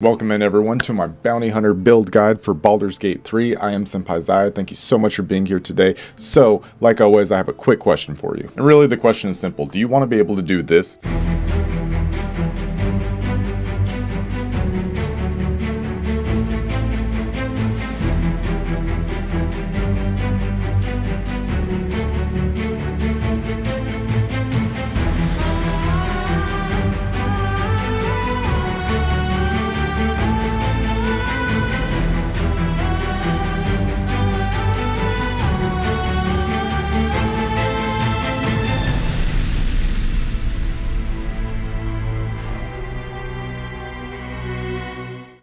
Welcome in everyone to my Bounty Hunter build guide for Baldur's Gate 3. I am Senpai Zaya. Thank you so much for being here today. So, like always, I have a quick question for you. And really the question is simple. Do you want to be able to do this?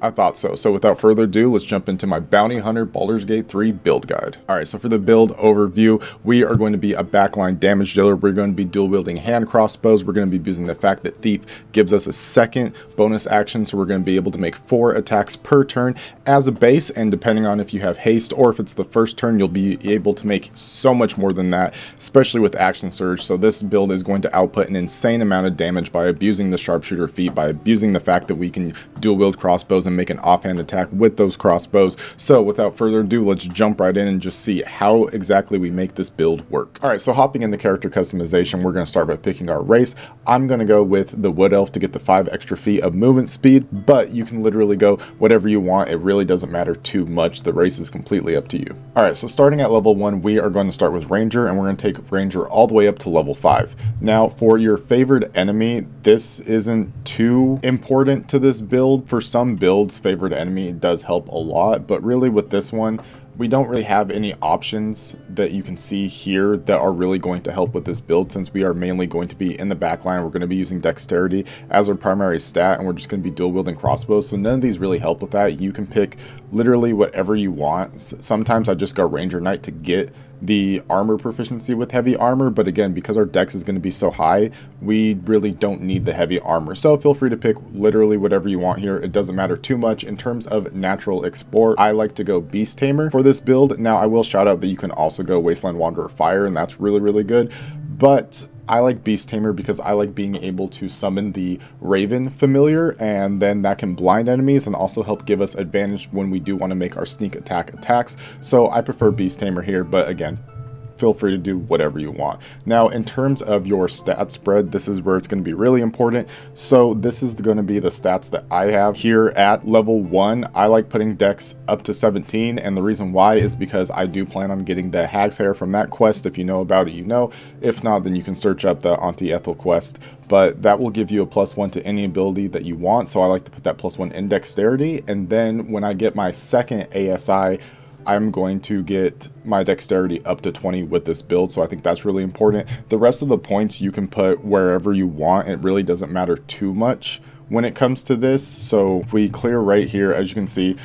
I thought so. So without further ado, let's jump into my Bounty Hunter Baldur's Gate 3 build guide. Alright, so for the build overview, we are going to be a backline damage dealer. We're going to be dual wielding hand crossbows. We're going to be using the fact that Thief gives us a second bonus action, so we're going to be able to make 4 attacks per turn as a base, and depending on if you have haste or if it's the first turn, you'll be able to make so much more than that, especially with action surge. So this build is going to output an insane amount of damage by abusing the sharpshooter feat, by abusing the fact that we can dual wield crossbows and make an offhand attack with those crossbows. So without further ado, let's jump right in and just see how exactly we make this build work. Alright, so hopping into character customization, we're going to start by picking our race. I'm going to go with the Wood Elf to get the 5 extra feet of movement speed, but you can literally go whatever you want. It really doesn't matter too much. The race is completely up to you. Alright, so starting at level 1, we are going to start with Ranger, and we're going to take Ranger all the way up to level 5. Now, for your favored enemy, this isn't too important to this build. For some builds, favored enemy does help a lot, but really with this one, we don't really have any options that you can see here that are really going to help with this build, since we are mainly going to be in the backline. We're going to be using dexterity as our primary stat, and we're just going to be dual wielding crossbows, so none of these really help with that. You can pick literally whatever you want. Sometimes I just go Ranger Knight to get the armor proficiency with heavy armor, but again, because our dex is going to be so high, we really don't need the heavy armor. So feel free to pick literally whatever you want here. It doesn't matter too much. In terms of natural export, I like to go Beast Tamer for this build. Now I will shout out that you can also go Wasteland Wanderer Fire, and that's really good, but I like Beast Tamer because I like being able to summon the Raven familiar, and then that can blind enemies and also help give us advantage when we do want to make our sneak attack attacks. So I prefer Beast Tamer here, but again, feel free to do whatever you want. Now, in terms of your stat spread, this is where it's going to be really important. So this is going to be the stats that I have here at level 1. I like putting dex up to 17, and the reason why is because I do plan on getting the Hag's Hair from that quest. If you know about it, you know. If not, then you can search up the Auntie Ethel quest, but that will give you a +1 to any ability that you want. So I like to put that +1 in dexterity, and then when I get my second ASI, I'm going to get my dexterity up to 20 with this build, so I think that's really important. The rest of the points you can put wherever you want. It really doesn't matter too much when it comes to this. So if we clear right here, as you can see,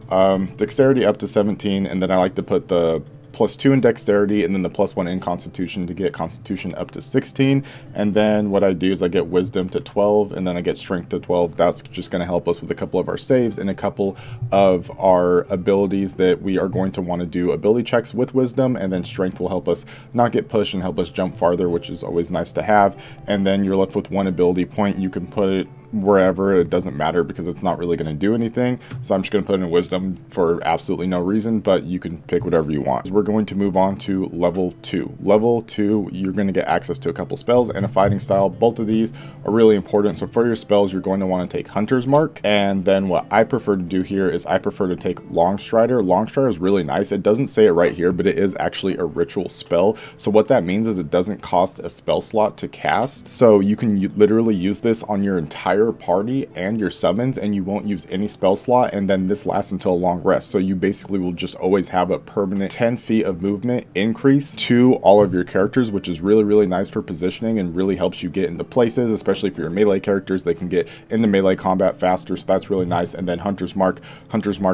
dexterity up to 17, and then I like to put the +2 in dexterity and then the +1 in constitution to get constitution up to 16. And then what I do is I get wisdom to 12, and then I get strength to 12. That's just going to help us with a couple of our saves and a couple of our abilities that we are going to want to do ability checks with wisdom, and then strength will help us not get pushed and help us jump farther, which is always nice to have. And then you're left with 1 ability point. You can put it wherever, it doesn't matter because it's not really going to do anything. So I'm just going to put in wisdom for absolutely no reason, but you can pick whatever you want. We're going to move on to level 2. Level 2, you're going to get access to a couple spells and a fighting style. Both of these are really important. So for your spells, you're going to want to take Hunter's Mark, and then what I prefer to do here is I prefer to take Longstrider. Longstrider is really nice. It doesn't say it right here, but it is actually a ritual spell. So what that means is it doesn't cost a spell slot to cast. So you can literally use this on your entire party and your summons, and you won't use any spell slot, and then this lasts until a long rest. So you basically will just always have a permanent 10 feet of movement increase to all of your characters, which is really nice for positioning and really helps you get into places, especially for your melee characters. They can get into melee combat faster, so that's really nice. And then Hunter's Mark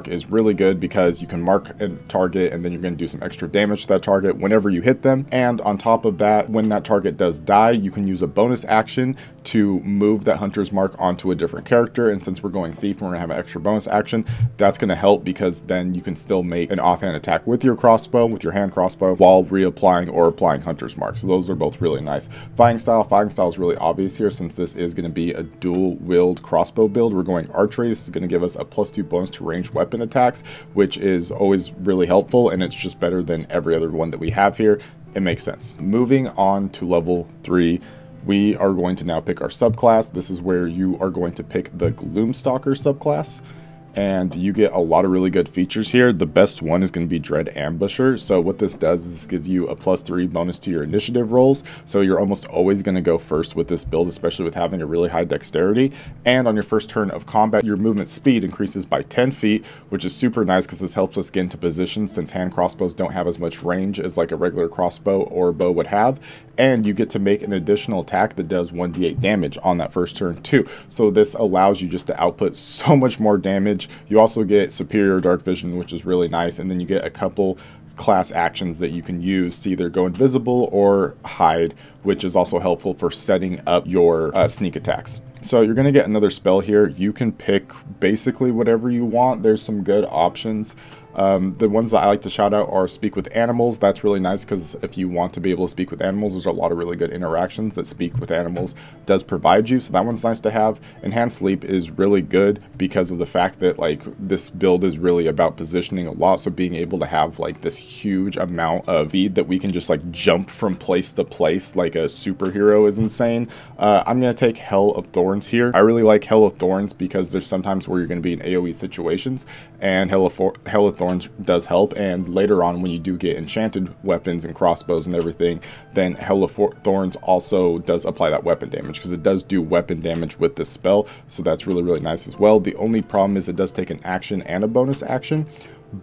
is really good because you can mark a target and then you're going to do some extra damage to that target whenever you hit them. And on top of that, when that target does die, you can use a bonus action to move that Hunter's Mark onto a different character. And since we're going thief and we're gonna have an extra bonus action, that's gonna help because then you can still make an offhand attack with your crossbow, with your hand crossbow, while reapplying or applying hunter's mark. So those are both really nice. Fighting style is really obvious here since this is gonna be a dual wield crossbow build. We're going archery. This is gonna give us a +2 bonus to ranged weapon attacks, which is always really helpful, and it's just better than every other one that we have here. It makes sense. Moving on to level 3, we are going to now pick our subclass. This is where you are going to pick the Gloomstalker subclass, and you get a lot of really good features here. The best one is going to be Dread Ambusher. So what this does is give you a +3 bonus to your initiative rolls. So you're almost always going to go first with this build, especially with having a really high dexterity. And on your first turn of combat, your movement speed increases by 10 feet, which is super nice because this helps us get into position since hand crossbows don't have as much range as like a regular crossbow or bow would have. And you get to make an additional attack that does 1d8 damage on that first turn too. So this allows you just to output so much more damage. You also get superior dark vision, which is really nice, and then you get a couple class actions that you can use to either go invisible or hide, which is also helpful for setting up your sneak attacks. So you're going to get another spell here. You can pick basically whatever you want. There's some good options. The ones that I like to shout out are Speak with Animals. That's really nice because if you want to be able to speak with animals, there's a lot of really good interactions that Speak with Animals does provide you. So that one's nice to have. Enhanced Sleep is really good because of the fact that like this build is really about positioning a lot. So being able to have like this huge amount of speed that we can just like jump from place to place like a superhero is insane. I'm going to take Hell of Thorns here. I really like Hell of Thorns because there's sometimes where you're going to be in AoE situations, and Hell of Thorns does help. And later on when you do get enchanted weapons and crossbows and everything, then Hell of Thorns also does apply that weapon damage because it does do weapon damage with this spell. So that's really, really nice as well. The only problem is it does take an action and a bonus action.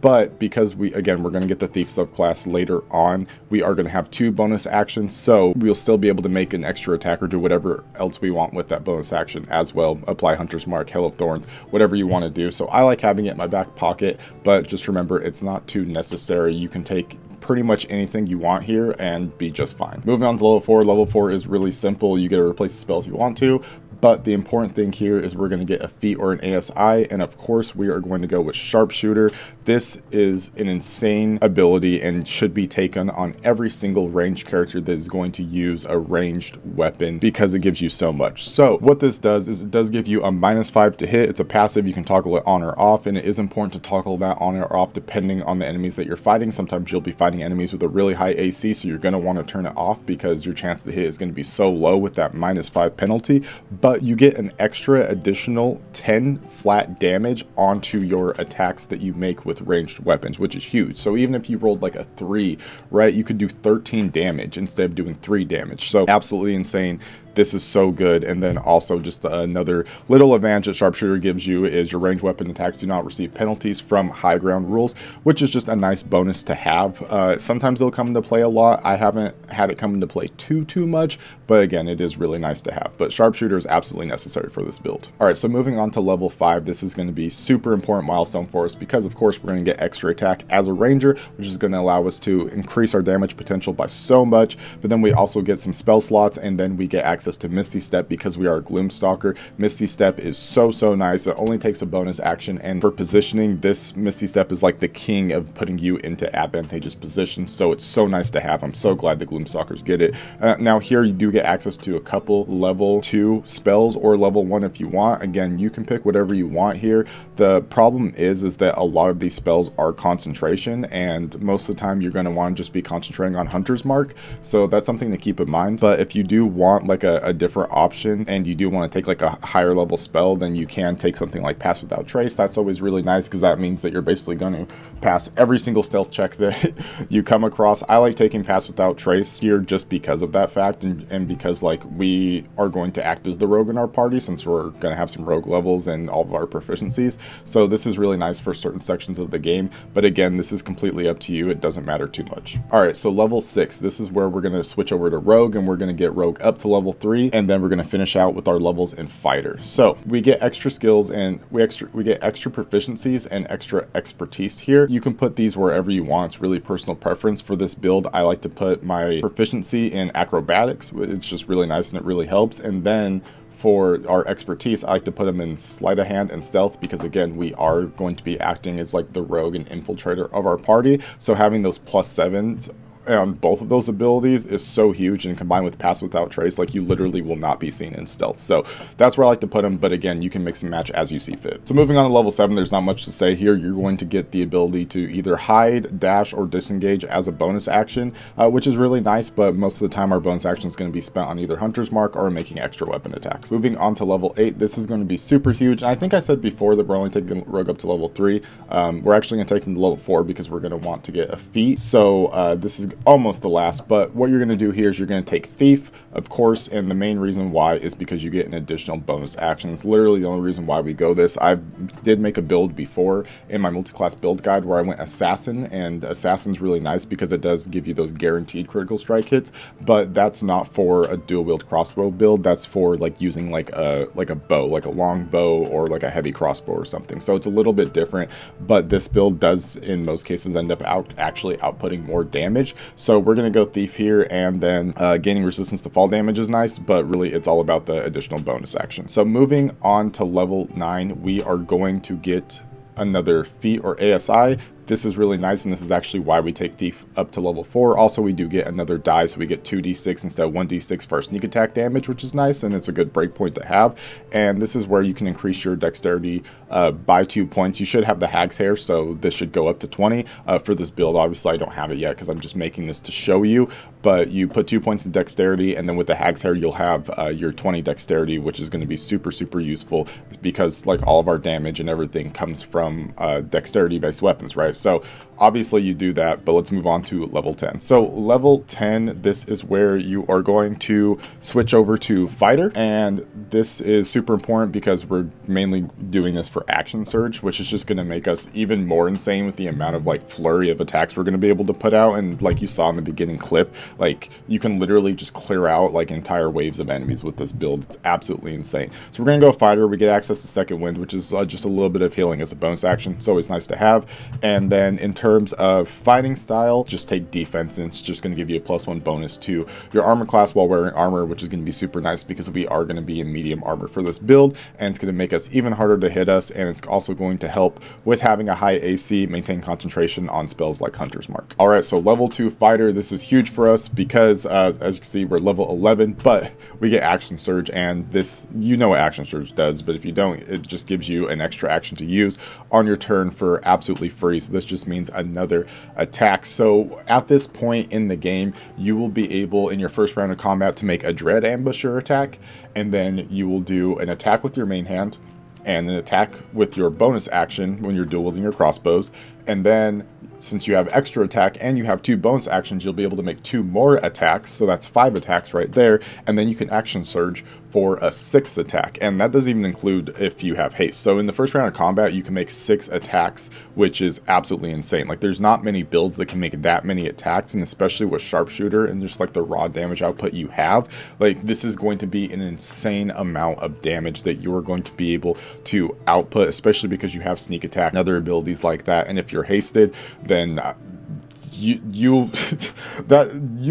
But because we're going to get the Thief subclass later on, we are going to have 2 bonus actions, so we'll still be able to make an extra attack or do whatever else we want with that bonus action as well. Apply Hunter's Mark, Hell of Thorns, whatever you want to do. So I like having it in my back pocket, but just remember it's not too necessary. You can take pretty much anything you want here and be just fine. Moving on to level 4. Level 4 is really simple. You get to replace the spell if you want to, but the important thing here is we're going to get a feat or an ASI, and of course we are going to go with Sharpshooter. This is an insane ability and should be taken on every single ranged character that is going to use a ranged weapon because it gives you so much. So what this does is it does give you a -5 to hit. It's a passive. You can toggle it on or off, and it is important to toggle that on or off depending on the enemies that you're fighting. Sometimes you'll be fighting enemies with a really high AC, so you're going to want to turn it off because your chance to hit is going to be so low with that -5 penalty. But you get an extra additional 10 flat damage onto your attacks that you make with ranged weapons, which is huge. So even if you rolled like a 3, right, you could do 13 damage instead of doing 3 damage. So absolutely insane. This is so good. And then also just another little advantage that Sharpshooter gives you is your ranged weapon attacks do not receive penalties from high ground rules, which is just a nice bonus to have. Sometimes they'll come into play a lot. I haven't had it come into play too much, but again, it is really nice to have. But Sharpshooter is absolutely necessary for this build. All right, so moving on to level 5, this is going to be super important milestone for us because of course we're going to get extra attack as a ranger, which is going to allow us to increase our damage potential by so much. But then we also get some spell slots, and then we get access to Misty Step because we are a Gloomstalker. Misty Step is so nice. It only takes a bonus action, and for positioning, this Misty Step is like the king of putting you into advantageous positions. So it's so nice to have. I'm so glad the Gloomstalkers get it. Now here you do get access to a couple level 2 spells or level 1 if you want. Again, you can pick whatever you want here. The problem is that a lot of these spells are concentration, and most of the time you're going to want to just be concentrating on Hunter's Mark. So that's something to keep in mind. But if you do want like a different option and you do want to take like a higher level spell, then you can take something like Pass Without Trace. That's always really nice because that means that you're basically going to pass every single stealth check that you come across. I like taking Pass Without Trace here just because of that fact, and because like we are going to act as the rogue in our party since we're going to have some rogue levels and all of our proficiencies. So this is really nice for certain sections of the game, but again, this is completely up to you. It doesn't matter too much. All right, so level 6, this is where we're going to switch over to rogue, and we're going to get rogue up to level 3, and then we're going to finish out with our levels in fighter. So we get extra skills and we get extra proficiencies and extra expertise here. You can put these wherever you want. It's really personal preference. For this build, I like to put my proficiency in acrobatics. It's just really nice and it really helps. And then for our expertise, I like to put them in sleight of hand and stealth, because again, we are going to be acting as like the rogue and infiltrator of our party. So having those +7s on both of those abilities is so huge, and combined with Pass Without Trace, like you literally will not be seen in stealth. So that's where I like to put them, but again, you can mix and match as you see fit. So moving on to level 7, there's not much to say here. You're going to get the ability to either hide, dash, or disengage as a bonus action, which is really nice, but most of the time our bonus action is going to be spent on either Hunter's Mark or making extra weapon attacks. Moving on to level 8, this is going to be super huge, and I think I said before that we're only taking Rogue up to level 3. We're actually going to take him to level 4 because we're going to want to get a feat. So this is almost the last, but what you're going to do here is you're going to take Thief, of course, and the main reason why is because you get an additional bonus action. It's literally the only reason why we go this. I did make a build before in my multi-class build guide where I went Assassin, and Assassin's really nice because it does give you those guaranteed critical strike hits, but that's not for a dual wield crossbow build. That's for like using like a bow, like a long bow or like a heavy crossbow or something. So it's a little bit different, but this build does in most cases end up actually outputting more damage. So we're going to go Thief here, and then gaining resistance to fall damage is nice, but really it's all about the additional bonus action. So moving on to level 9, we are going to get another feat or ASI. This is really nice, and this is actually why we take Thief up to level 4. Also, we do get another die, so we get 2d6 instead of 1d6 for sneak attack damage, which is nice, and it's a good breakpoint to have. And this is where you can increase your dexterity by 2 points. You should have the Hag's Hair, so this should go up to 20 for this build. Obviously, I don't have it yet because I'm just making this to show you, but you put 2 points in dexterity, and then with the Hag's Hair, you'll have your 20 dexterity, which is going to be super, super useful because like all of our damage and everything comes from dexterity-based weapons, right? So obviously you do that, but let's move on to level 10. So level 10, this is where you are going to switch over to Fighter, and this is super important because we're mainly doing this for Action Surge, which is just going to make us even more insane with the amount of like flurry of attacks we're going to be able to put out. And like you saw in the beginning clip, like you can literally just clear out like entire waves of enemies with this build. It's absolutely insane. So we're going to go Fighter. We get access to Second Wind, which is just a little bit of healing as a bonus action. It's always nice to have. And then in terms of fighting style, just take defense, and it's just going to give you a +1 bonus to your armor class while wearing armor, which is going to be super nice because we are going to be in medium armor for this build, and it's going to make us even harder to hit us, and it's also going to help with having a high AC, maintain concentration on spells like Hunter's Mark. Alright, so level 2 Fighter, this is huge for us because as you can see, we're level 11, but we get Action Surge, and this, you know what Action Surge does, but if you don't, it just gives you an extra action to use on your turn for absolutely free. So this just means another attack. So at this point in the game, you will be able in your first round of combat to make a Dread Ambusher attack, and then you will do an attack with your main hand and an attack with your bonus action when you're dual wielding your crossbows, and then since you have extra attack and you have 2 bonus actions, you'll be able to make 2 more attacks, so that's 5 attacks right there, and then you can Action Surge for a 6th attack, and that doesn't even include if you have haste. So in the first round of combat, you can make 6 attacks, which is absolutely insane. Like there's not many builds that can make that many attacks, and especially with Sharpshooter and just like the raw damage output you have, like this is going to be an insane amount of damage that you are going to be able to output, especially because you have sneak attack and other abilities like that. And if you're hasted, then you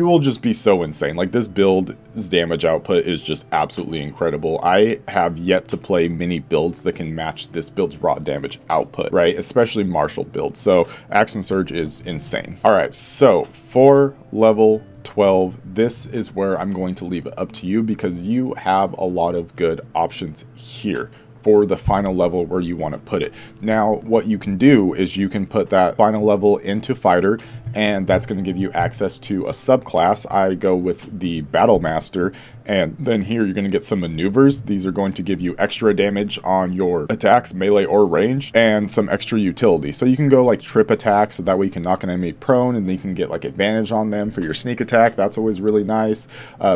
will just be so insane. Like this build's damage output is just absolutely incredible. I have yet to play many builds that can match this build's raw damage output, right? Especially martial builds. So Action Surge is insane. All right, so for level 12, this is where I'm going to leave it up to you because you have a lot of good options here for the final level where you want to put it. Now, what you can do is you can put that final level into Fighter, and that's going to give you access to a subclass. I go with the Battle Master, and then here you're going to get some maneuvers. These are going to give you extra damage on your attacks, melee or range, and some extra utility. So you can go like trip attack, so that way you can knock an enemy prone, and then you can get like advantage on them for your sneak attack. That's always really nice.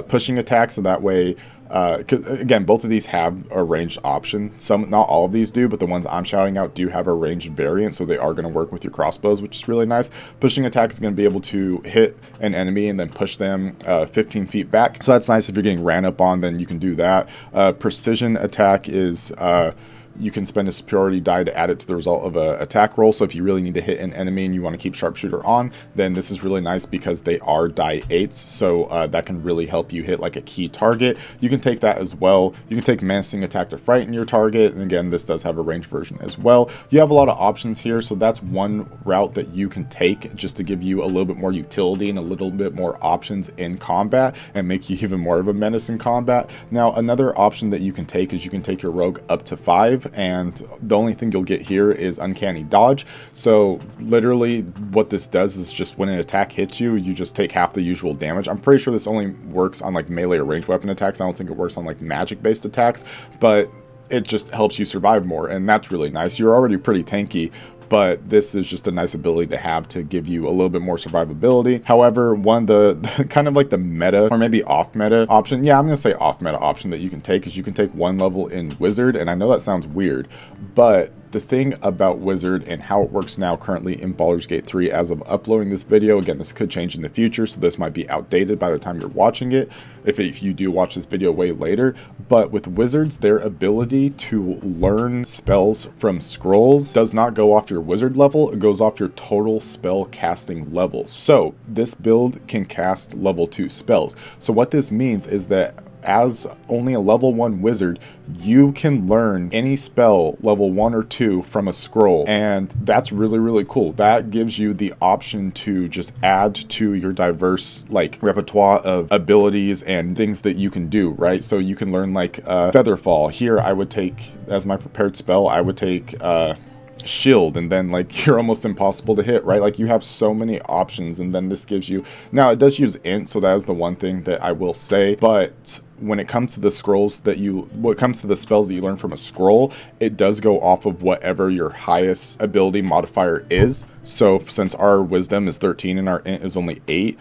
Pushing attack, so that way again, both of these have a ranged option. Some, not all of these do, but the ones I'm shouting out do have a ranged variant, so they are going to work with your crossbows, which is really nice. Pushing attack is going to be able to hit an enemy and then push them 15 feet back, so that's nice. If you're getting ran up on, then you can do that. Precision attack is you can spend a superiority die to add it to the result of an attack roll. So if you really need to hit an enemy and you want to keep sharpshooter on, then this is really nice because they are die 8s. So that can really help you hit like a key target. You can take that as well. You can take menacing attack to frighten your target. And again, this does have a range version as well. You have a lot of options here. So that's one route that you can take just to give you a little bit more utility and a little bit more options in combat and make you even more of a menace in combat. Now, another option that you can take is you can take your rogue up to 5, and the only thing you'll get here is uncanny dodge. So literally what this does is just when an attack hits you, you just take half the usual damage. I'm pretty sure this only works on like melee or ranged weapon attacks. I don't think it works on like magic based attacks, but it just helps you survive more, and that's really nice. You're already pretty tanky, but this is just a nice ability to have to give you a little bit more survivability. However, one of the kind of like the meta or maybe off meta option, yeah, I'm gonna say off meta option that you can take is you can take 1 level in Wizard. And I know that sounds weird, but the thing about Wizard and how it works now currently in Baldur's Gate 3 as of uploading this video, again, this could change in the future, so this might be outdated by the time you're watching it, if you do watch this video way later. But with Wizards, their ability to learn spells from scrolls does not go off your Wizard level, it goes off your total spell casting level. So this build can cast level 2 spells. So what this means is that as only a level 1 wizard, you can learn any spell level 1 or 2 from a scroll, and that's really, really cool. That gives you the option to just add to your diverse like repertoire of abilities and things that you can do, right? So you can learn like Featherfall. Here I would take, as my prepared spell, I would take shield, and then like you're almost impossible to hit, right? Like you have so many options, and then this gives you, now it does use int, so that is the one thing that I will say, but when it comes to the scrolls that what comes to the spells that you learn from a scroll, it does go off of whatever your highest ability modifier is. So since our wisdom is 13 and our int is only 8,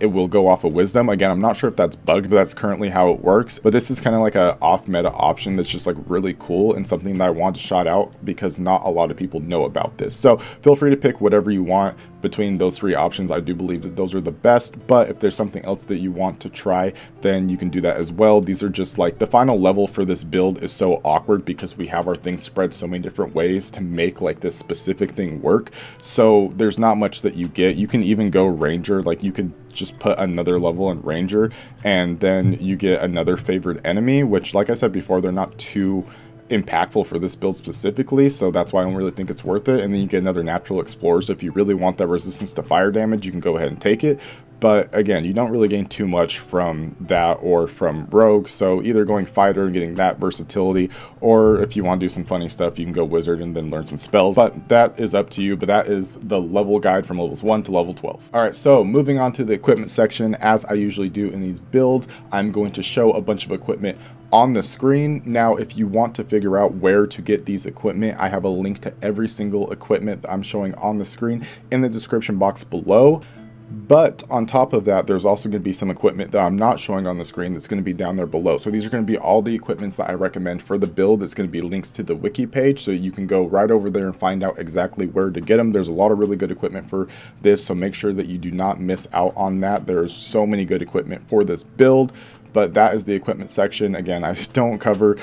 it will go off of wisdom. Again, I'm not sure if that's bugged, but that's currently how it works. But this is kind of like a off meta option that's just like really cool and something that I want to shout out because not a lot of people know about this. So feel free to pick whatever you want between those 3 options. I do believe that those are the best, but if there's something else that you want to try, then you can do that as well. These are just like the final level for this build is so awkward because we have our things spread so many different ways to make like this specific thing work. So there's not much that you get. You can even go Ranger, like you could just put another level in Ranger and then you get another favorite enemy, which like I said before, they're not too impactful for this build specifically, so that's why I don't really think it's worth it. And then you get another natural explorer, so if you really want that resistance to fire damage, you can go ahead and take it. But again, you don't really gain too much from that or from rogue, so either going fighter and getting that versatility, or if you want to do some funny stuff, you can go wizard and then learn some spells. But that is up to you, but that is the level guide from levels 1 to level 12. All right, so moving on to the equipment section, as I usually do in these builds, I'm going to show a bunch of equipment on the screen. Now, if you want to figure out where to get these equipment, I have a link to every single equipment that I'm showing on the screen in the description box below. But on top of that, there's also going to be some equipment that I'm not showing on the screen that's going to be down there below. So these are going to be all the equipments that I recommend for the build. It's going to be links to the wiki page, so you can go right over there and find out exactly where to get them. There's a lot of really good equipment for this, so make sure that you do not miss out on that. There's so many good equipment for this build. But that is the equipment section. Again, I don't cover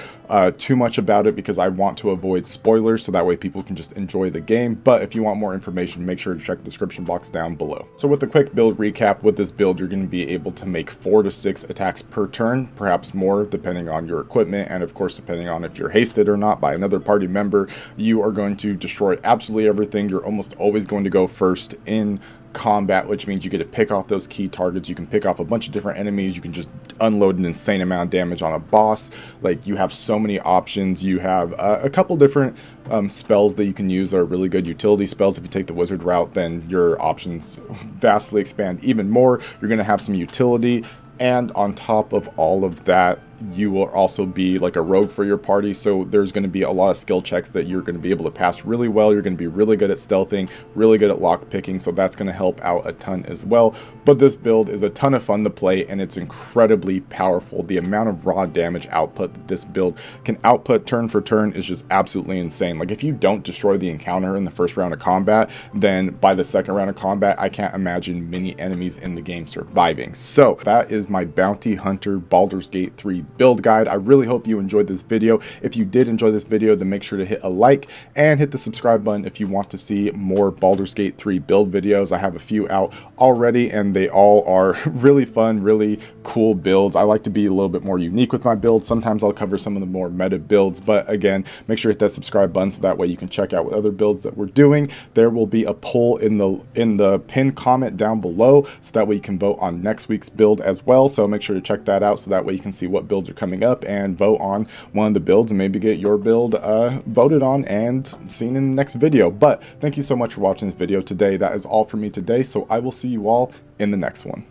too much about it because I want to avoid spoilers, so that way people can just enjoy the game. But if you want more information, make sure to check the description box down below. So with a quick build recap, with this build, you're going to be able to make 4 to 6 attacks per turn, perhaps more depending on your equipment, and of course depending on if you're hasted or not by another party member. You are going to destroy absolutely everything. You're almost always going to go first in combat, which means you get to pick off those key targets. You can pick off a bunch of different enemies. You can just unload an insane amount of damage on a boss. Like, you have so many options. You have a couple different spells that you can use that are really good utility spells. If you take the wizard route, then your options vastly expand even more. You're going to have some utility, and on top of all of that, you will also be like a rogue for your party, so there's going to be a lot of skill checks that you're going to be able to pass really well. You're going to be really good at stealthing, really good at lock picking, so that's going to help out a ton as well. But this build is a ton of fun to play, and it's incredibly powerful. The amount of raw damage output that this build can output turn for turn is just absolutely insane. Like, if you don't destroy the encounter in the first round of combat, then by the second round of combat, I can't imagine many enemies in the game surviving. So that is my Bounty Hunter Baldur's Gate 3 build guide. I really hope you enjoyed this video. If you did enjoy this video, then make sure to hit a like and hit the subscribe button if you want to see more Baldur's Gate 3 build videos. I have a few out already, and they all are really fun, really cool builds. I like to be a little bit more unique with my builds. Sometimes I'll cover some of the more meta builds, but again, make sure to hit that subscribe button so that way you can check out what other builds that we're doing. There will be a poll in the pinned comment down below, so that way you can vote on next week's build as well. So make sure to check that out so that way you can see what builds are coming up and vote on one of the builds and maybe get your build voted on and seen in the next video. But thank you so much for watching this video today. That is all for me today, so I will see you all in the next one.